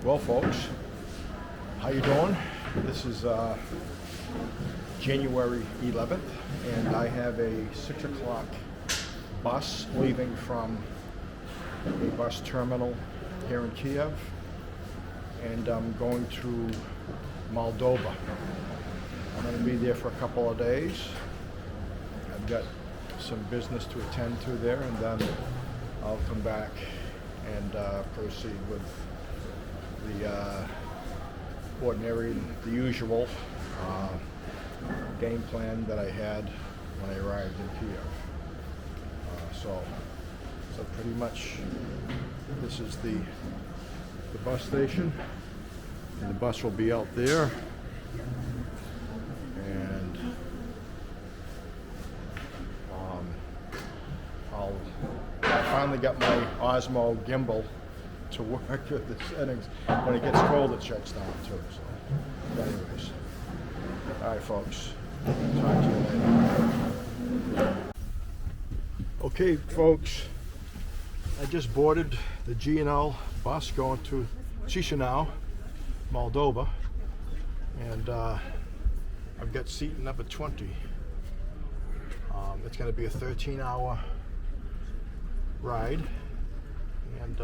Well, folks, how you doing? This is January 11th, and I have a 6 o'clock bus leaving from a bus terminal here in Kiev, and I'm going to Moldova. I'm going to be there for a couple of days. I've got some business to attend to there, and then I'll come back and proceed with the the usual game plan that I had when I arrived in Kiev. So pretty much this is the bus station, and the bus will be out there, and I finally got my Osmo gimbal to work with the settings. When it gets cold, it shuts down too. So, anyways, all right, folks. Talk to you later. Okay, folks. I just boarded the Chisinau bus going to Chisinau, Moldova, and I've got seat number 20. It's going to be a 13-hour ride, and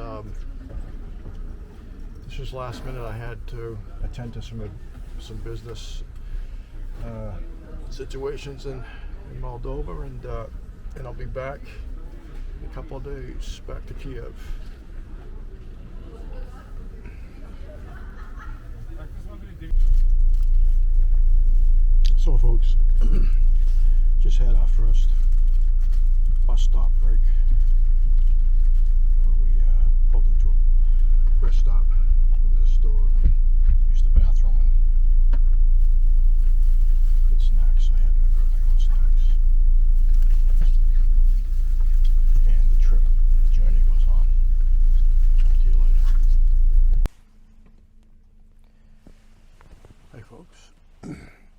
this was last minute. I had to attend to some business situations in Moldova, and I'll be back in a couple of days, back to Kiev. So, folks, just had our first bus stop break. We pulled into a rest stop. There's a store. Use the bathroom and get snacks. I had to grab my own snacks. And the journey goes on. Talk to you later. Hey, folks.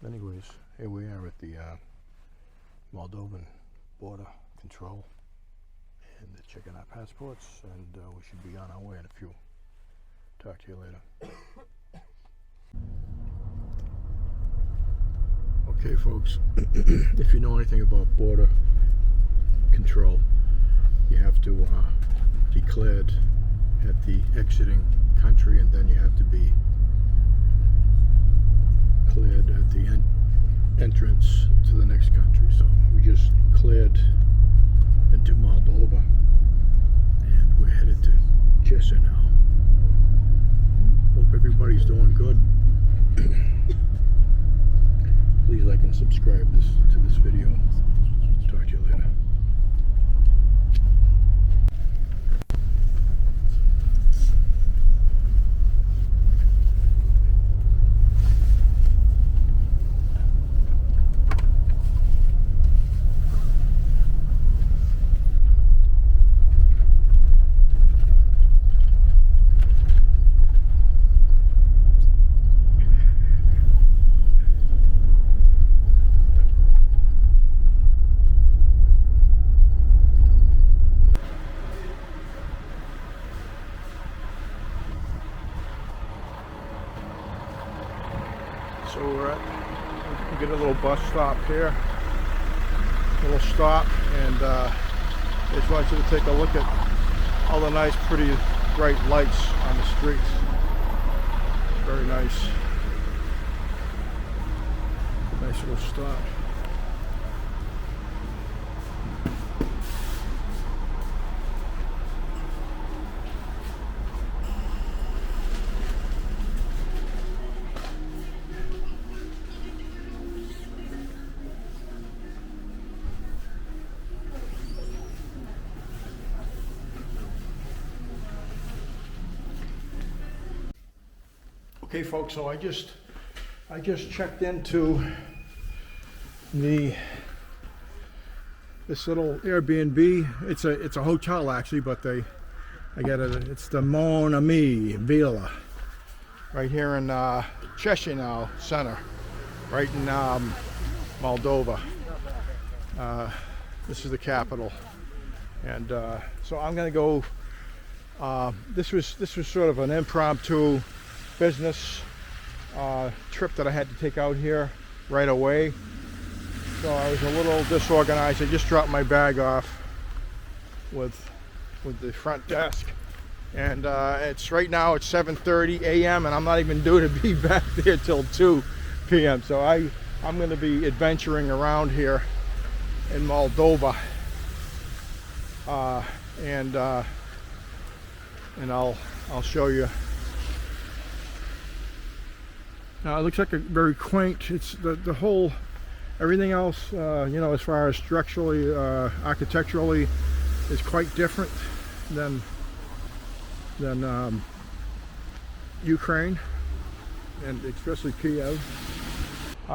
Anyways, here we are at the Moldovan border control, and they're checking our passports, and we should be on our way in a few. Talk to you later. Okay, folks, if you know anything about border control, you have to declared at the exiting country, and then you have to be cleared at the entrance to the next country. So we just cleared into Moldova, and we're headed to Chisinau. Hope everybody's doing good. Please like and subscribe to this video. Talk to you later. So we get a little bus stop here, little stop, and I just want you to take a look at all the nice, pretty, bright lights on the streets. Very nice. Nice little stop. Okay, folks, so I just checked into this little Airbnb. It's a hotel actually, but it's the Mon Ami Villa right here in Chisinau Center, right in Moldova. This is the capital, and so I'm gonna go This was sort of an impromptu business trip that I had to take out here right away. So I was a little disorganized. I just dropped my bag off with the front desk, and it's right now it's 7:30 a.m. and I'm not even due to be back there till 2 p.m. So I'm going to be adventuring around here in Moldova, and I'll show you. Now it looks like a very quaint. It's the whole everything else, you know, as far as structurally, architecturally, is quite different than Ukraine, and especially Kiev,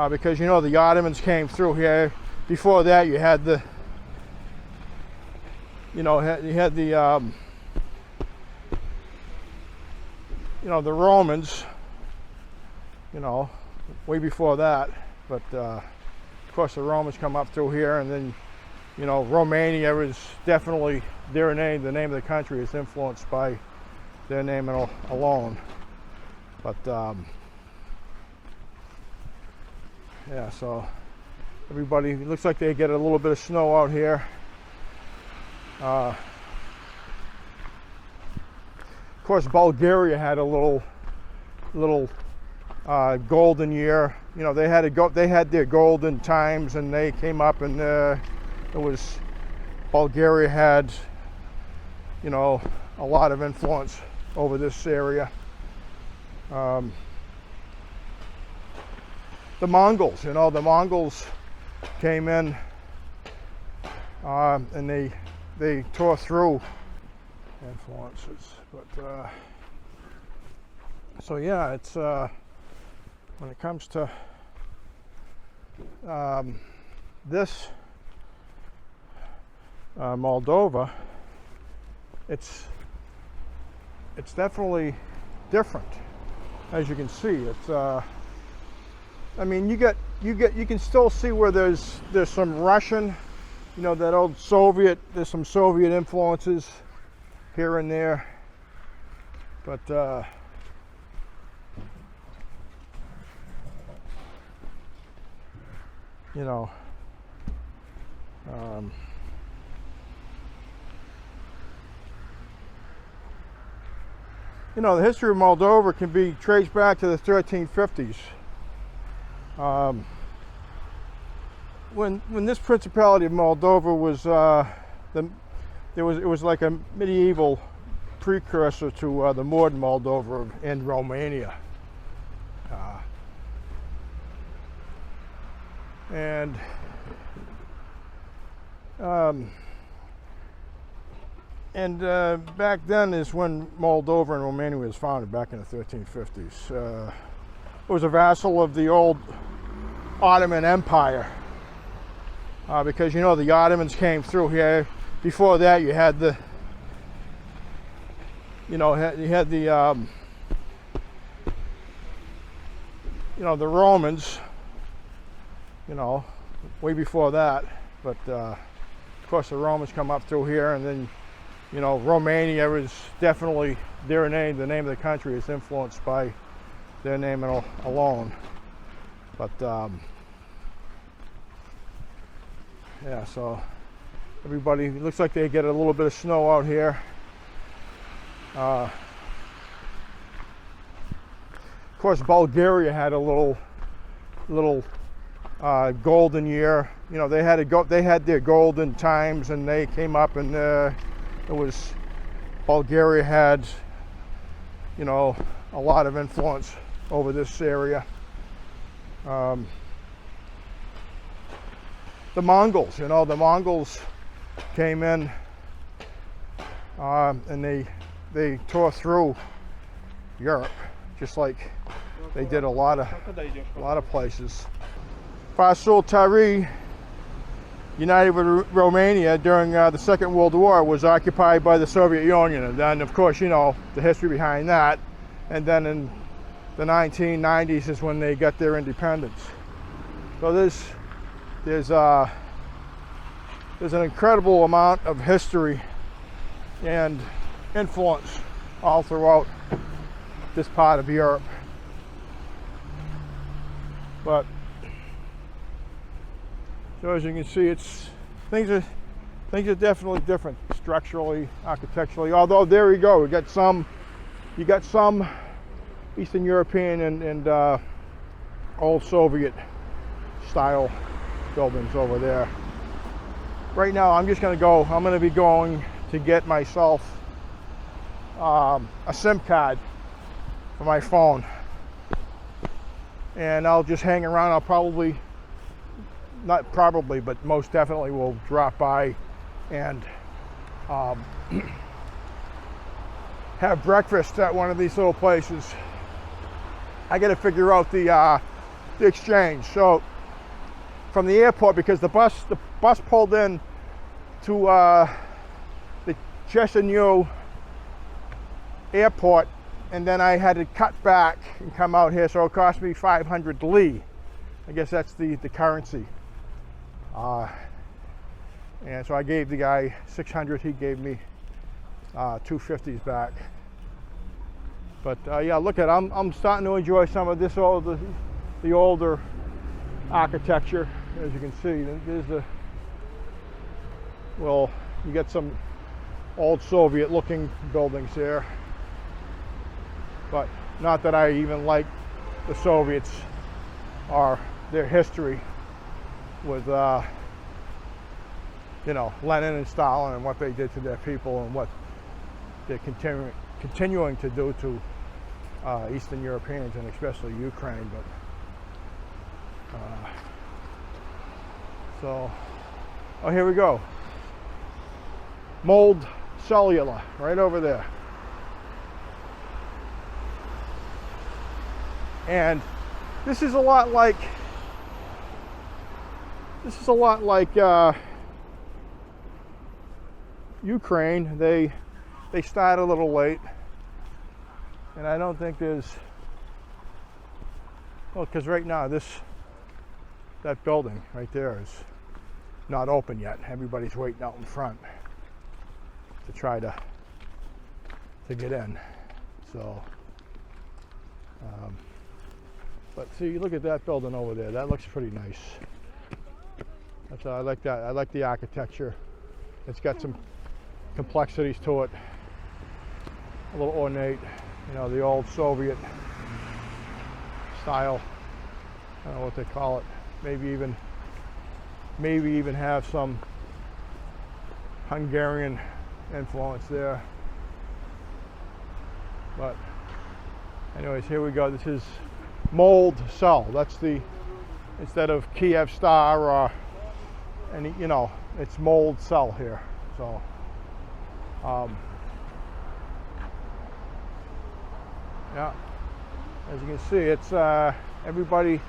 because you know the Ottomans came through here. Before that, you had the, you know, the you know, the Romans, you know, way before that. But of course, the Romans come up through here, and then, you know, Romania is definitely their name. The name of the country is influenced by their name alone. But yeah, so everybody, it looks like they get a little bit of snow out here. Of course, Bulgaria had a little golden year. You know, they had their golden times, and they came up, and Bulgaria had, you know, a lot of influence over this area. The Mongols, you know, the Mongols came in, and they tore through influences. But so yeah, it's when it comes to this Moldova, it's definitely different. As you can see, it's I mean, you can still see where there's some Russian, you know, that old Soviet, there's some Soviet influences here and there, but you know, you know, the history of Moldova can be traced back to the 1350s. When this Principality of Moldova was it was like a medieval precursor to the modern Moldova in Romania, and back then is when Moldova and Romania was founded, back in the 1350s. It was a vassal of the old Ottoman Empire, because you know the Ottomans came through here. Before that, you had the, you know, the you know, the Romans, you know, way before that. But of course, the Romans come up through here, and then, you know, Romania is definitely their name. The name of the country is influenced by their name alone. But yeah, so everybody, it looks like they get a little bit of snow out here. Of course, Bulgaria had a little golden year. You know, they had their golden times, and they came up, and Bulgaria had, you know, a lot of influence over this area. The Mongols, you know, the Mongols came in, and they tore through Europe, just like they did a lot of places. Vasul Tari, united with Romania during the Second World War, was occupied by the Soviet Union, and then, of course, you know the history behind that. And then in the 1990s is when they got their independence. So there's an incredible amount of history and influence all throughout this part of Europe. But so as you can see, things are definitely different structurally, architecturally. Although there you go, you got some Eastern European and old Soviet style buildings over there. Right now, I'm going to be going to get myself a SIM card for my phone, and I'll just hang around. I'll probably, not probably, but most definitely will drop by and have breakfast at one of these little places. I got to figure out the exchange. So from the airport, because the bus pulled in to the Chisinau airport, and then I had to cut back and come out here, so it cost me 500 Li. I guess that's the currency. And so I gave the guy 600, he gave me 250s back. But yeah, look at, I'm starting to enjoy some of this the older architecture. As you can see, there's well, you got some old Soviet looking buildings there. But not that I even like the Soviets or their history with you know, Lenin and Stalin and what they did to their people and what they're continuing to do to Eastern Europeans and especially Ukraine. But so, oh, here we go. Mold Cellular, right over there. And this is a lot like Ukraine. They start a little late, and I don't think there's, well, because right now that building right there is not open yet. Everybody's waiting out in front to try to get in. So but see, look at that building over there. That looks pretty nice. I like that. I like the architecture. It's got some complexities to it. A little ornate, you know, the old Soviet style. I don't know what they call it. Maybe even have some Hungarian influence there. But anyways, here we go. This is Mold Cell. That's the, instead of Kiev Star or any, you know, it's Mold Cell here. So yeah, as you can see, it's everybody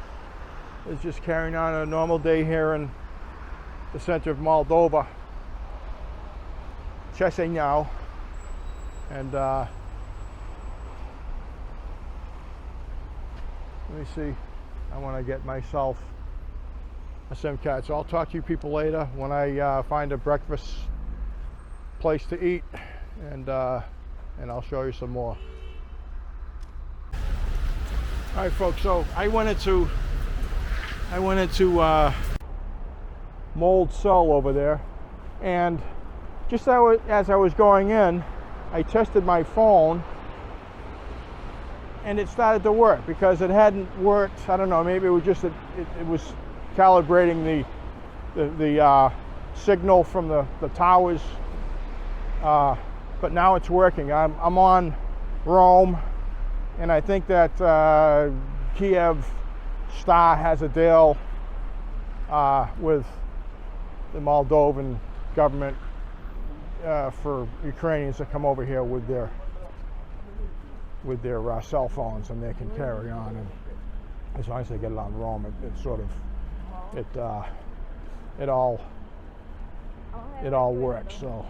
is just carrying on a normal day here in the center of Moldova, Chisinau, and let me see, I want to get myself a SIM card, so I'll talk to you people later when I find a breakfast place to eat, and I'll show you some more. All right, folks, so I went into Mold Cell over there, and just as I was going in, I tested my phone, and it started to work because it hadn't worked. I don't know, maybe it was just it was calibrating the signal from the towers, but now it's working. I'm on Rome, and I think that Kiev Star has a deal with the Moldovan government for Ukrainians to come over here with their cell phones, and they can carry on, and as long as they get it on Rome, it all works. So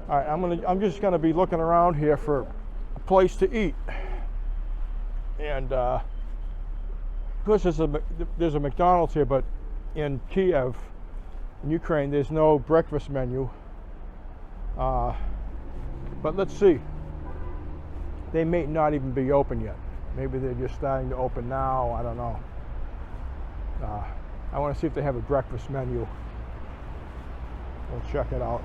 all right, I'm just gonna be looking around here for a place to eat, and of course there's a McDonald's here, but in Kiev, in Ukraine, there's no breakfast menu. But let's see. They may not even be open yet. Maybe they're just starting to open now. I don't know. I want to see if they have a breakfast menu. We'll check it out.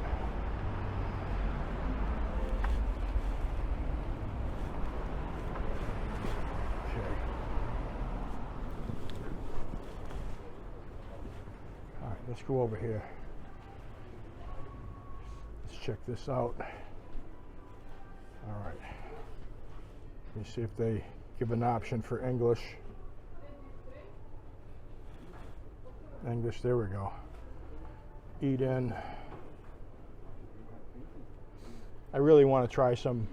Okay. All right, let's go over here. Let's check this out. All right. Let me see if they give an option for English. English, there we go. Eat in. I really want to try some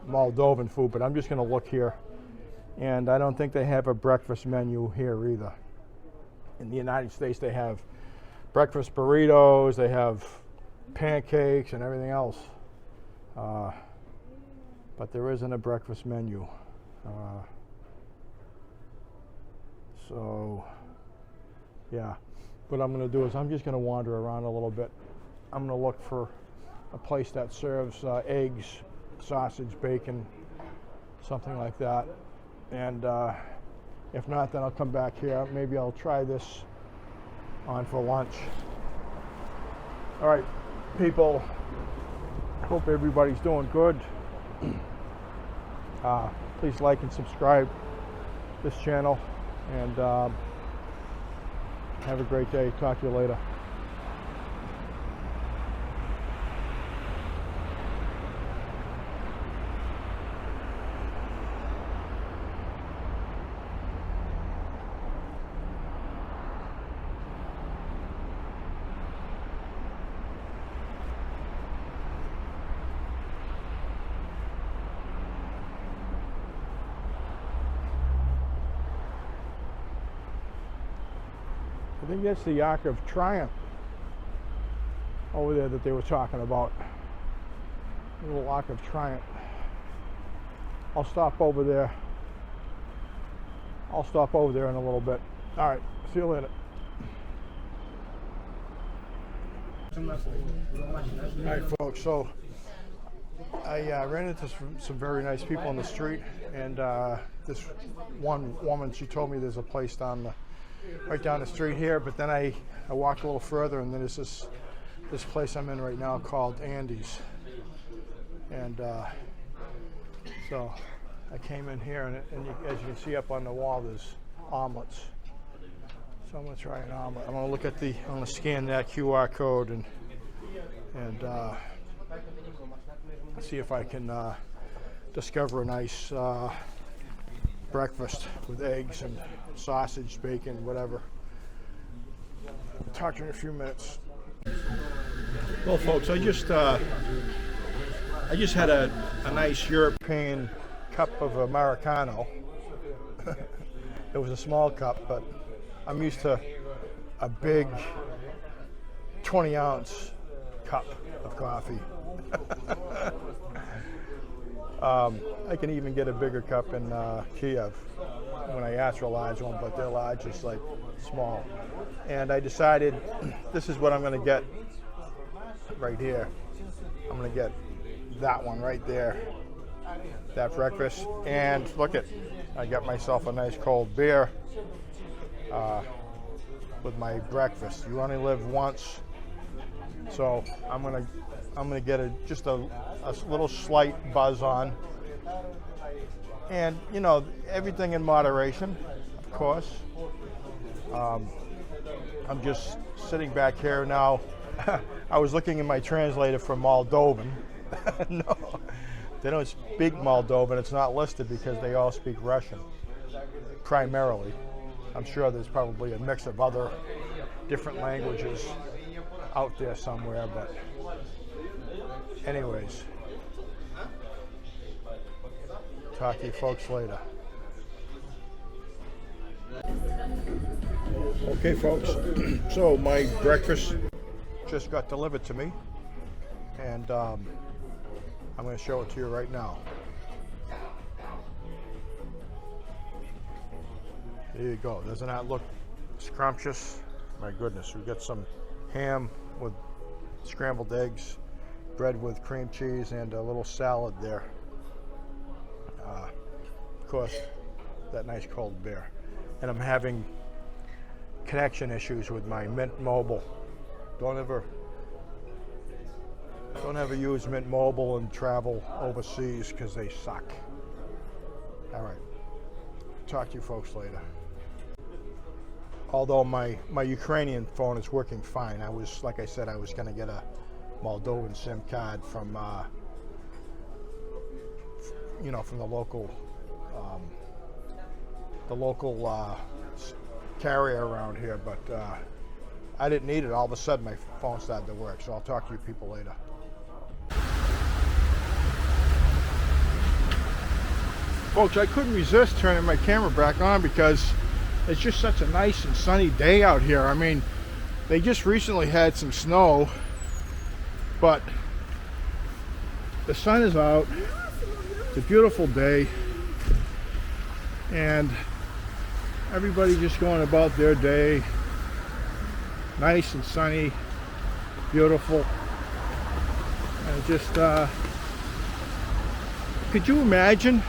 Moldovan food, but I'm just going to look here. And I don't think they have a breakfast menu here either. In the United States, they have breakfast burritos, they have pancakes and everything else. But there isn't a breakfast menu. So, yeah. What I'm going to do is I'm just going to wander around a little bit. I'm going to look for a place that serves eggs, sausage, bacon, something like that. And if not, then I'll come back here. Maybe I'll try this on for lunch. All right, people. Hope everybody's doing good. Please like and subscribe this channel, and have a great day. Talk to you later. I think that's the Arc of Triumph over there that they were talking about. The little Arc of Triumph. I'll stop over there. I'll stop over there in a little bit. All right, see you later. All right, folks, so I ran into some very nice people on the street, and this one woman, she told me there's a place right down the street here, but then I walked a little further, and then there's this place I'm in right now called Andy's. And so I came in here, and as you can see up on the wall, there's omelets. So I'm going to try an omelet. I'm going to scan that QR code and see if I can discover a nice breakfast with eggs and sausage, bacon, whatever. I'll talk to you in a few minutes. Well, folks, I just had a nice European cup of Americano. It was a small cup, but I'm used to a big 20-ounce cup of coffee. I can even get a bigger cup in Kiev when I ask for a large one, but their large is like small. And I decided this is what I'm going to get right here. I'm going to get that one right there, that breakfast. And look it, I got myself a nice cold beer with my breakfast. You only live once, so I'm gonna get just a little slight buzz on, and you know, everything in moderation, of course. I'm just sitting back here now. I was looking in my translator for Moldovan. No, they don't speak Moldovan. It's not listed because they all speak Russian, primarily. I'm sure there's probably a mix of other different languages out there somewhere, but anyways, talk to you folks later. Okay, folks, so my breakfast just got delivered to me, and I'm going to show it to you right now. There you go. Doesn't that look scrumptious? My goodness, we got some ham with scrambled eggs, bread with cream cheese and a little salad there. Of course, that nice cold beer. And I'm having connection issues with my Mint Mobile. Don't ever use Mint Mobile and travel overseas because they suck. All right, talk to you folks later. Although my Ukrainian phone is working fine. Like I said, I was going to get a Moldovan SIM card from, from the local carrier around here, but I didn't need it. All of a sudden, my phone started to work. So I'll talk to you people later. Folks, I couldn't resist turning my camera back on because it's just such a nice and sunny day out here. I mean, they just recently had some snow, but the sun is out. It's a beautiful day, and everybody just going about their day. Nice and sunny, beautiful. And just, could you imagine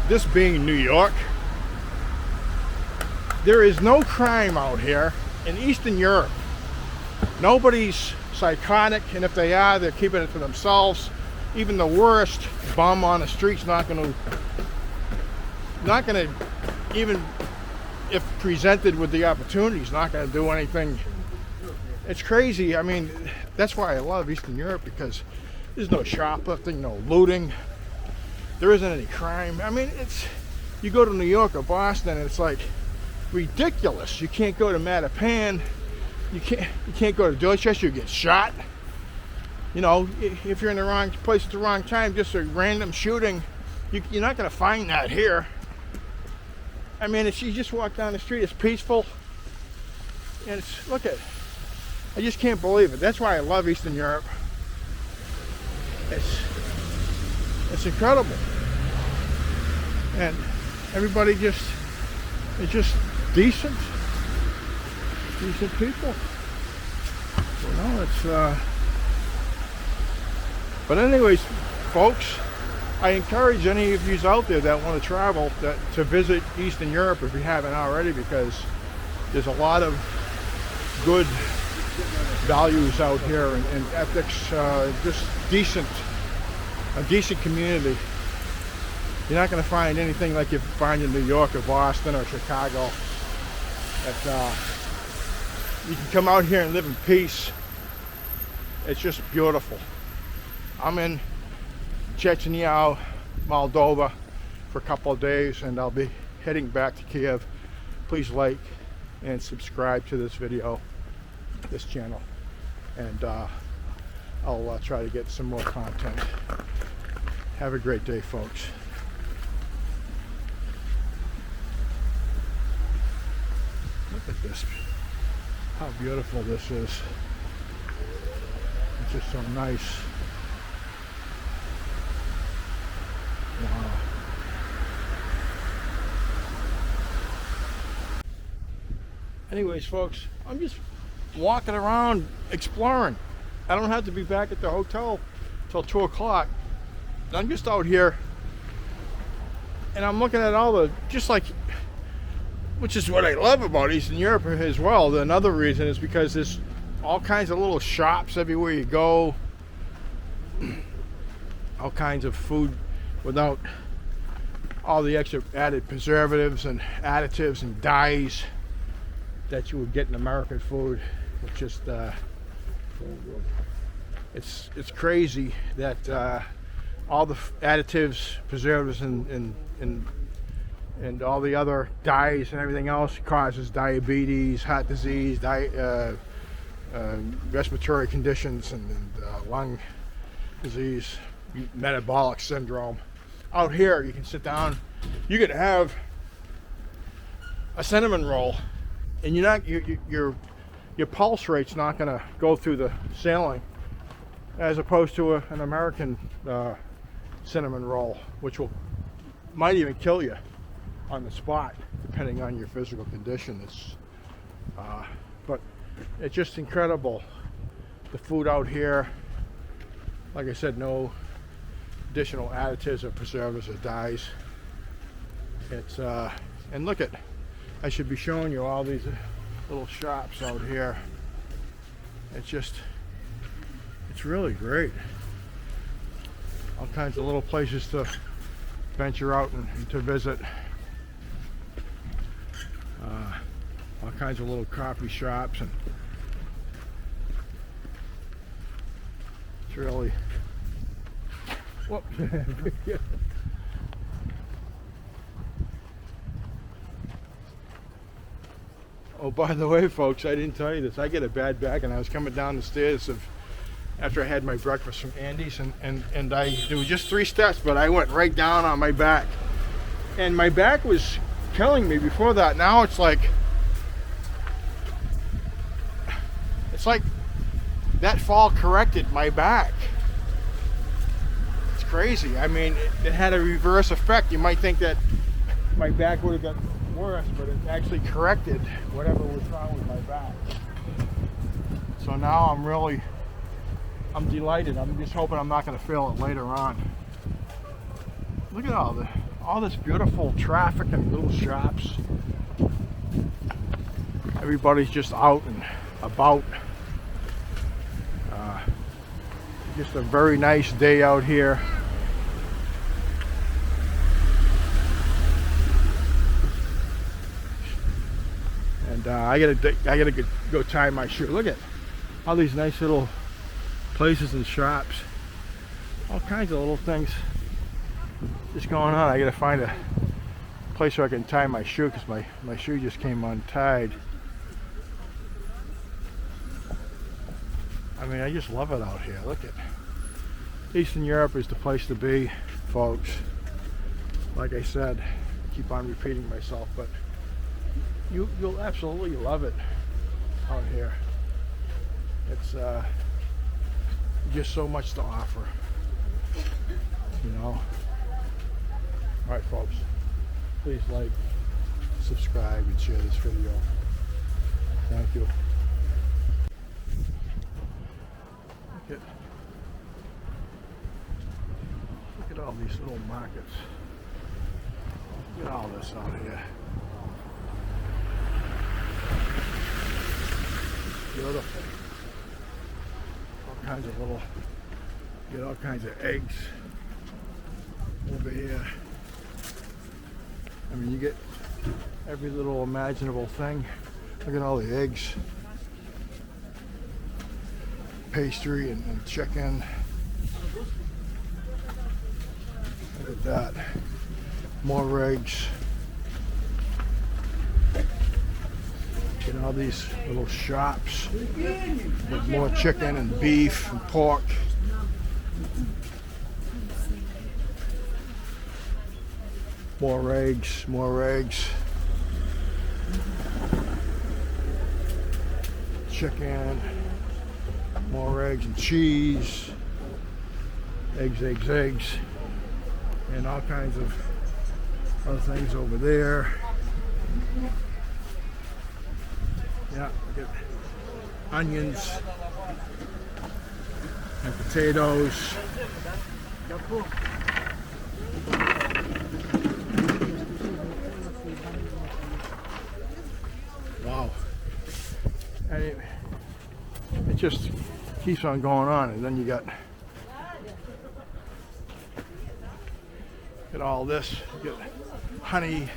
this being New York? There is no crime out here in Eastern Europe. Nobody's psychotic, and if they are, they're keeping it to themselves. Even the worst bum on the street's not gonna even if presented with the opportunity, he's not gonna do anything. It's crazy. I mean, that's why I love Eastern Europe, because there's no shoplifting, no looting. There isn't any crime. I mean, you go to New York or Boston and it's like ridiculous. You can't go to Mattapan. You can't go to Dorchester, you get shot. You know, if you're in the wrong place at the wrong time, just a random shooting, you're not gonna find that here. I mean, if you just walk down the street, it's peaceful. And I just can't believe it. That's why I love Eastern Europe. It's incredible. And everybody is just decent people. You know, but anyways, folks, I encourage any of you out there that want to travel to visit Eastern Europe if you haven't already, because there's a lot of good values out here and ethics, just a decent community. You're not going to find anything like you find in New York or Boston or Chicago. You can come out here and live in peace. It's just beautiful. I'm in Chisinau, Moldova for a couple of days, and I'll be heading back to Kiev. Please like and subscribe to this channel, and I'll try to get some more content. Have a great day, folks. Look at this, how beautiful this is. It's just so nice. Wow. Anyways, folks, I'm just walking around exploring. I don't have to be back at the hotel till 2 o'clock. I'm just out here and I'm looking at all the, which is what I love about Eastern Europe as well. Another reason is because there's all kinds of little shops everywhere you go. All kinds of food without all the extra added preservatives and additives and dyes that you would get in American food. It's just it's crazy that all the additives, preservatives, and all the other dyes and everything else causes diabetes, heart disease, respiratory conditions, and lung disease, metabolic syndrome. Out here, you can sit down, you could have a cinnamon roll, and your pulse rate's not going to go through the ceiling, as opposed to an American cinnamon roll, which might even kill you on the spot, depending on your physical condition. But it's just incredible the food out here, like I said, no additional additives or preservatives or dyes. It's and look at, I should be showing you all these little shops out here. It's really great. All kinds of little places to venture out and to visit. All kinds of little coffee shops, and it's really, whoops. Oh, by the way, folks, I didn't tell you this. I get a bad back, and I was coming down the stairs after I had my breakfast from Andy's, and there were just 3 steps, but I went right down on my back. And my back was killing me before that. Now it's like that fall corrected my back. It's crazy. I mean, it had a reverse effect. You might think that my back would have gotten worse, but it actually corrected whatever was wrong with my back. So now I'm delighted. I'm just hoping I'm not going to feel it later on. Look at all this beautiful traffic and little shops. Everybody's just out and about. Just a very nice day out here. And I gotta go tie my shoe. Look at all these nice little places and shops. All kinds of little things just going on. I gotta find a place where I can tie my shoe, because my shoe just came untied. I mean, I just love it out here. Look at Eastern Europe is the place to be, folks. Like I said, I keep on repeating myself, but you'll absolutely love it out here. It's just so much to offer, you know. All right, folks, please like, subscribe, and share this video. Thank you. Look at all these little markets. Look at all this out here. Beautiful. All kinds of little, get all kinds of eggs over here. I mean, you get every little imaginable thing. Look at all the eggs, pastry, and chicken. Look at that. More eggs. Get all these little shops with more chicken and beef and pork. More eggs, more eggs. Chicken, more eggs and cheese. Eggs, eggs, eggs. And all kinds of other things over there. Yeah, we get onions and potatoes. Wow. And it just keeps on going on, and then you got all this. You get honey.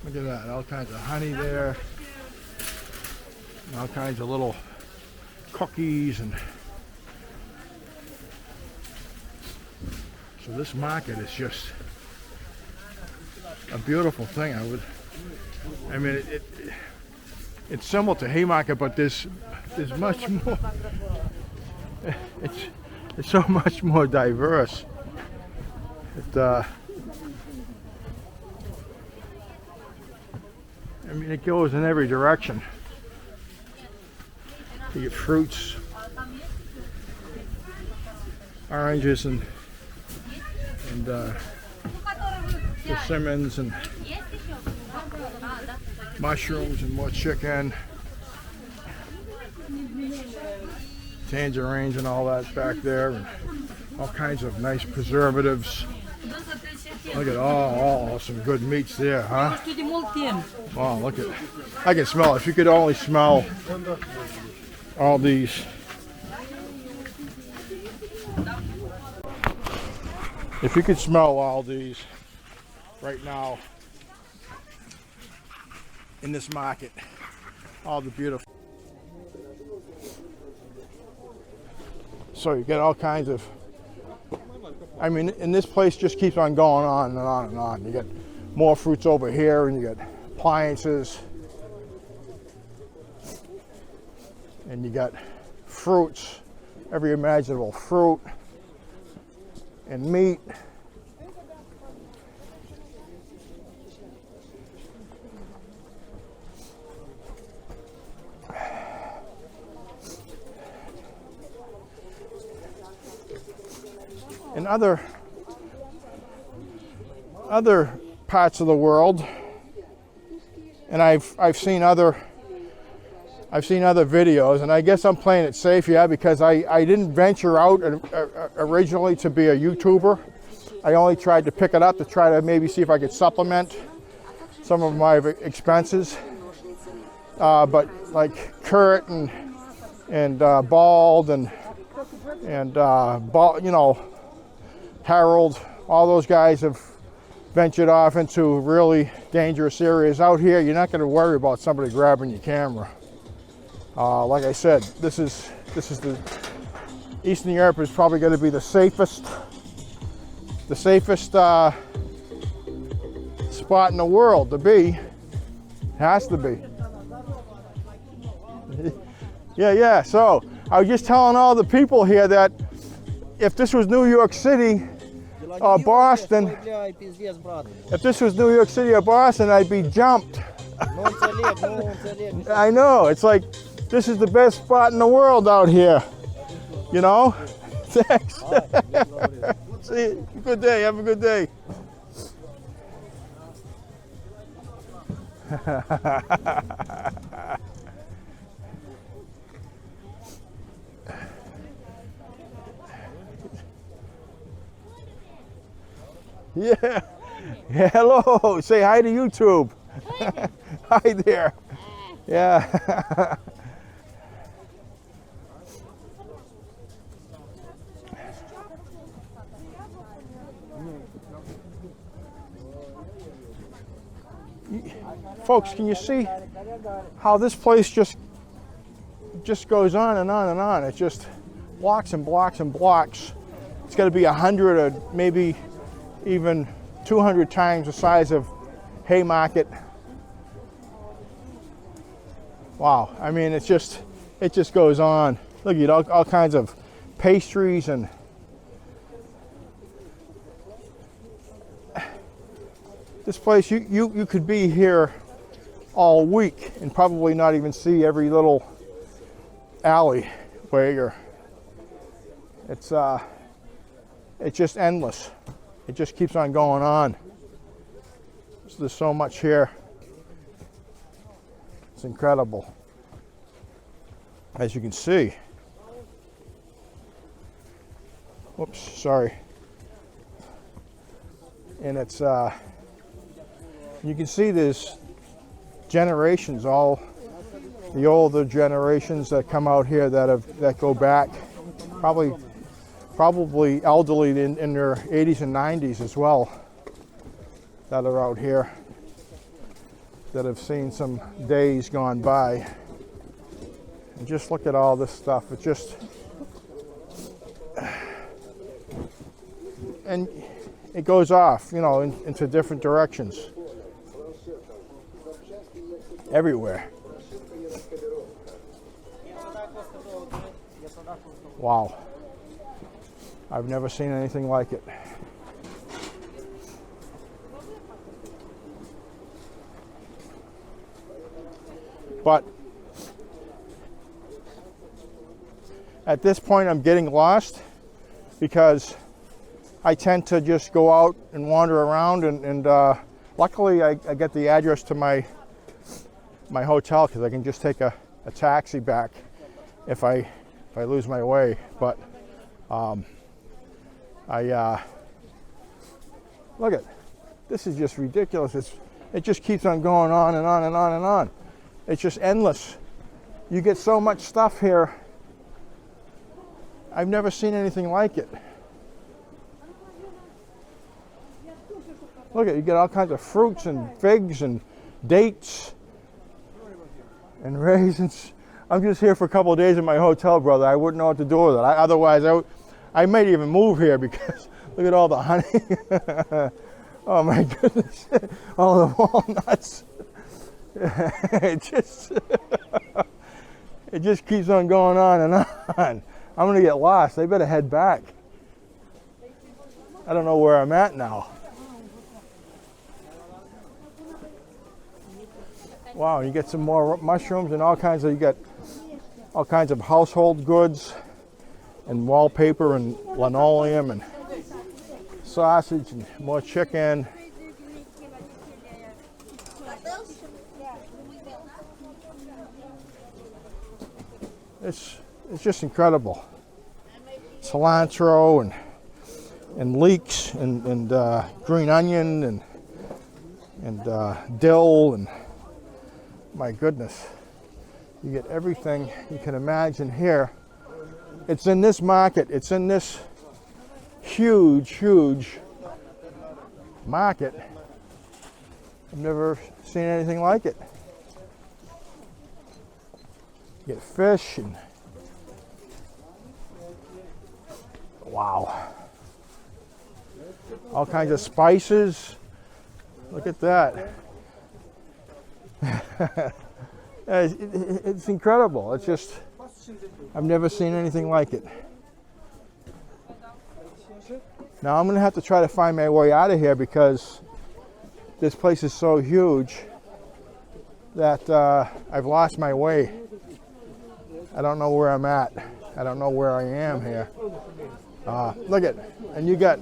Look at that, all kinds of honey there. And all kinds of little cookies, and so this market is just a beautiful thing. I mean, it's similar to Haymarket, but there's much more. It's so much more diverse. I mean, it goes in every direction. You get fruits, oranges, and persimmons, and mushrooms, and more chicken. tangerines and all that back there, and all kinds of nice preservatives. Look at all some good meats there, huh? Wow, look at, I can smell it. If you could only smell all these. If you could smell all these right now in this market, all the beautiful. So you get all kinds of, I mean, and this place just keeps on going on and on and on. You get more fruits over here, and you get appliances, and you got fruits, every imaginable fruit, and meat. In other parts of the world, and I've seen other videos, and I guess I'm playing it safe, yeah, because I didn't venture out originally to be a YouTuber. I only tried to pick it up to try to maybe see if I could supplement some of my expenses. But like Kurt and Bald and you know, Harold, all those guys have ventured off into really dangerous areas. Out here, you're not going to worry about somebody grabbing your camera. Like I said, this is the Eastern Europe is probably going to be the safest spot in the world to be. Has to be. Yeah. So I was just telling all the people here that if this was New York City or Boston, if this was New York City or Boston, I'd be jumped. I know. It's like, this is the best spot in the world out here. You know? Thanks. See you. Good day. Have a good day. Yeah. Hello. Say hi to YouTube. Hi there. Yeah. Folks, can you see how this place just goes on and on and on? It's just blocks and blocks and blocks. It's got to be 100 or maybe even 200 times the size of Haymarket. Wow, I mean, it just goes on. Look at all kinds of pastries, and this place, you could be here all week and probably not even see every little alley where you're. It's just endless. It just keeps on going on. So there's so much here. It's incredible, as you can see. Whoops, sorry. And it's you can see there's generations, all the older generations that come out here that go back, probably elderly in their 80s and 90s as well, that are out here, that have seen some days gone by. And just look at all this stuff. It just, and it goes off, you know, into different directions. Everywhere. Wow. I've never seen anything like it. But at this point, I'm getting lost because I tend to just go out and wander around, and luckily I get the address to my hotel, because I can just take a taxi back if I if I lose my way. But look at, this is just ridiculous. It just keeps on going on and on and on and on. It's just endless. You get so much stuff here. I've never seen anything like it. Look at, you get all kinds of fruits and figs and dates and raisins. I'm just here for a couple of days in my hotel, brother. I wouldn't know what to do with it. Otherwise, I might even move here because look at all the honey. Oh my goodness, all the walnuts. It just keeps on going on and on. I'm gonna get lost. I better head back. I don't know where I'm at now. Wow, you get some more mushrooms and you got all kinds of household goods and wallpaper and linoleum and sausage and more chicken. It's just incredible. Cilantro and leeks and green onion and dill, and my goodness, you get everything you can imagine here. It's in this market. It's in this huge market. I've never seen anything like it. You get fish and wow, all kinds of spices. Look at that. It's incredible. It's just, I've never seen anything like it. Now I'm gonna have to try to find my way out of here because this place is so huge that I've lost my way. I don't know where I'm at. I don't know where I am here. Look at, and you got,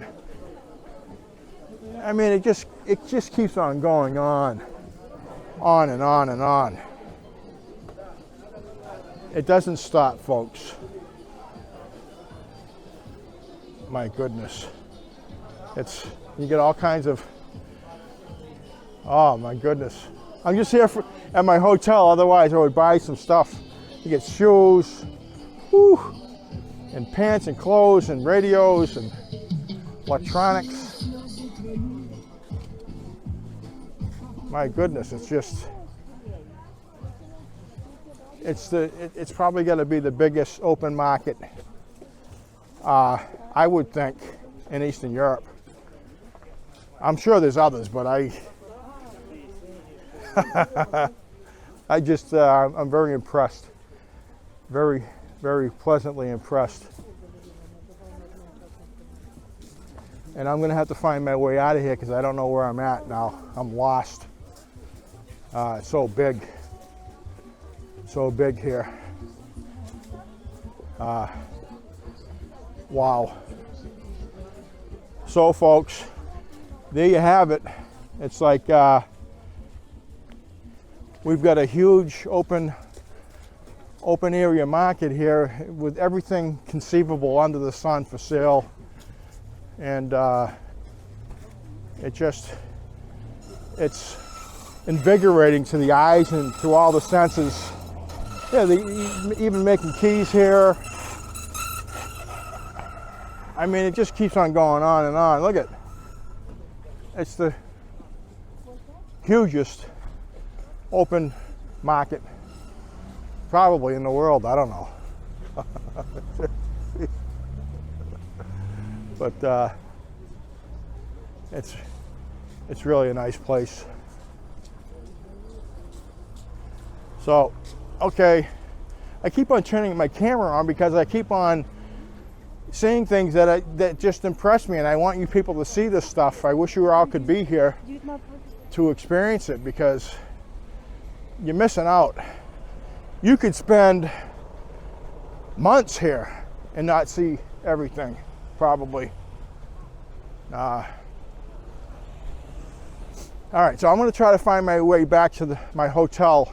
I mean, it just keeps on going on and on and on. It doesn't stop, folks. My goodness. You get all kinds of, oh my goodness. I'm just here at my hotel, otherwise I would buy some stuff. You get shoes, whew, and pants and clothes and radios and electronics. My goodness, it's probably going to be the biggest open market, I would think, in Eastern Europe. I'm sure there's others, but I'm very impressed. Very, very pleasantly impressed. And I'm gonna have to find my way out of here because I don't know where I'm at now. I'm lost. It's so big here. Wow. So folks, there you have it. It's like we've got a huge open area market here with everything conceivable under the sun for sale, and it's invigorating to the eyes and to all the senses. Yeah, they even making keys here. I mean, it just keeps on going on and on. Look at, it's the hugest open market probably in the world. I don't know. But it's really a nice place. So, okay, I keep on turning my camera on because I keep on seeing things that just impress me, and I want you people to see this stuff. I wish you all could be here to experience it because you're missing out. You could spend months here and not see everything, probably. All right, so I'm going to try to find my way back to my hotel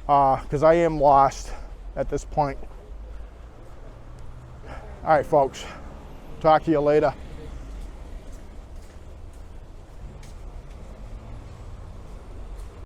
because I am lost at this point. All right, folks. Talk to you later.